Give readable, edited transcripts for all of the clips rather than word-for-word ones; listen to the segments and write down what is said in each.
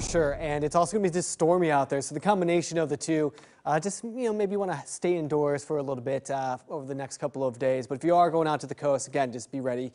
Sure, and it's also going to be just stormy out there, so the combination of the two, just maybe you want to stay indoors for a little bit over the next couple of days. But if you are going out to the coast, again, just be ready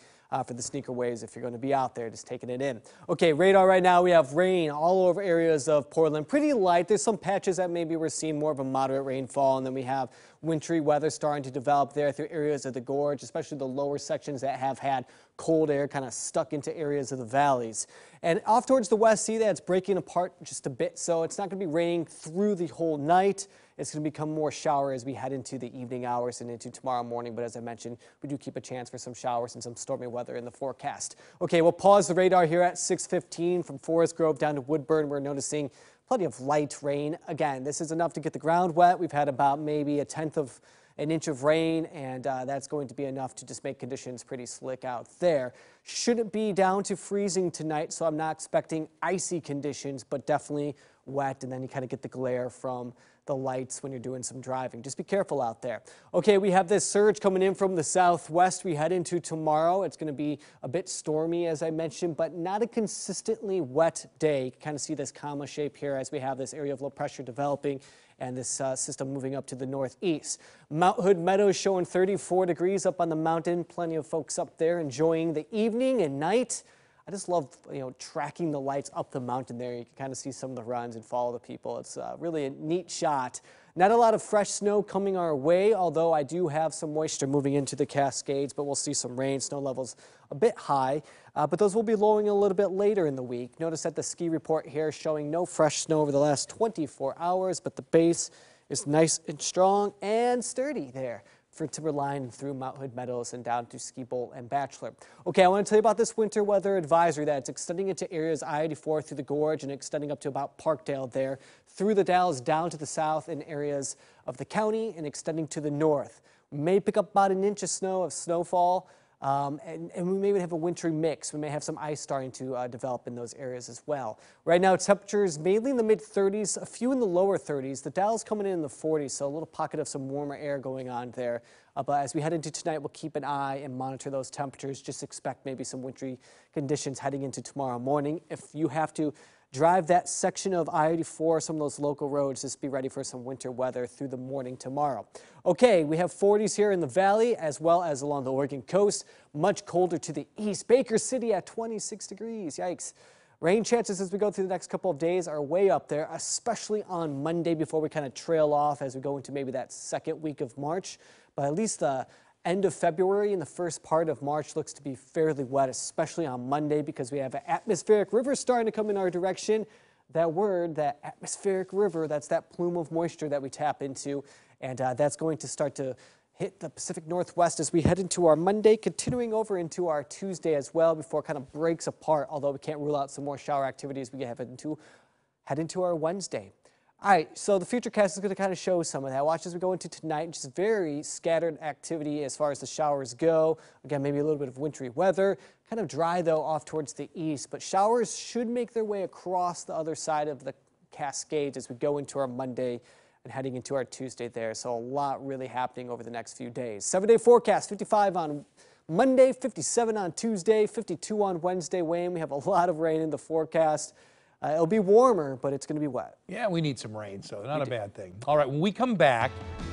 for the sneaker waves if you're going to be out there, just taking it in. Okay, radar right now, we have rain all over areas of Portland, pretty light. There's some patches that maybe we're seeing more of a moderate rainfall, and then we have wintry weather starting to develop there through areas of the gorge, especially the lower sections that have had cold air kind of stuck into areas of the valleys. And off towards the west, see that it's breaking apart just a bit, so it's not going to be raining through the whole night. It's going to become more shower as we head into the evening hours and into tomorrow morning. But as I mentioned, we do keep a chance for some showers and some stormy weather in the forecast. Okay, we'll pause the radar here at 6:15 from Forest Grove down to Woodburn. We're noticing plenty of light rain. Again, this is enough to get the ground wet. We've had about maybe 1/10 of an inch of rain, and that's going to be enough to just make conditions pretty slick out there. Shouldn't be down to freezing tonight, so I'm not expecting icy conditions, but definitely wet, and then you kind of get the glare from the lights when you're doing some driving. Just be careful out there. Okay, we have this surge coming in from the southwest. We head into tomorrow. It's going to be a bit stormy, as I mentioned, but not a consistently wet day. You can kind of see this comma shape here as we have this area of low pressure developing and this system moving up to the northeast. Mount Hood Meadows showing 34 degrees up on the mountain. Plenty of folks up there enjoying the evening and night. I just love, tracking the lights up the mountain there. You can kind of see some of the runs and follow the people. It's really a neat shot. Not a lot of fresh snow coming our way, although I do have some moisture moving into the Cascades, but we'll see some rain. Snow levels a bit high, but those will be lowering a little bit later in the week. Notice that the ski report here showing no fresh snow over the last 24 hours, but the base is nice and strong and sturdy there for Timberline through Mount Hood Meadows and down to Ski Bowl and Bachelor. Okay, I want to tell you about this winter weather advisory that's extending into areas I-84 through the gorge and extending up to about Parkdale there, through the Dalles down to the south in areas of the county and extending to the north. We may pick up about 1 inch of snowfall. And we may have a wintry mix. We may have some ice starting to develop in those areas as well. Right now, temperatures mainly in the mid-30s, a few in the lower 30s. The Dalles coming in the 40s, so a little pocket of some warmer air going on there. But as we head into tonight, we'll keep an eye and monitor those temperatures. Just expect maybe some wintry conditions heading into tomorrow morning. If you have to drive that section of I-84, some of those local roads, just be ready for some winter weather through the morning tomorrow. Okay, we have 40s here in the valley as well as along the Oregon coast. Much colder to the east. Baker City at 26 degrees. Yikes. Rain chances as we go through the next couple of days are way up there, especially on Monday before we kind of trail off as we go into maybe that second week of March. But at least the end of February and the first part of March looks to be fairly wet, especially on Monday because we have an atmospheric river starting to come in our direction. That word, that atmospheric river, that's that plume of moisture that we tap into, and that's going to start to hit the Pacific Northwest as we head into our Monday, continuing over into our Tuesday as well before it kind of breaks apart, although we can't rule out some more shower activity as we head into our Wednesday. All right, so the FUTURECAST is going to kind of show some of that. Watch as we go into tonight, just very scattered activity as far as the showers go. Again, maybe a little bit of wintry weather. Kind of dry, though, off towards the east. But showers should make their way across the other side of the Cascades as we go into our Monday and heading into our Tuesday there. So a lot really happening over the next few days. 7-day forecast, 55 on Monday, 57 on Tuesday, 52 on Wednesday. Wayne, we have a lot of rain in the forecast. It'll be warmer, but it's going to be wet. Yeah, we need some rain, so not a bad thing. All right, when we come back,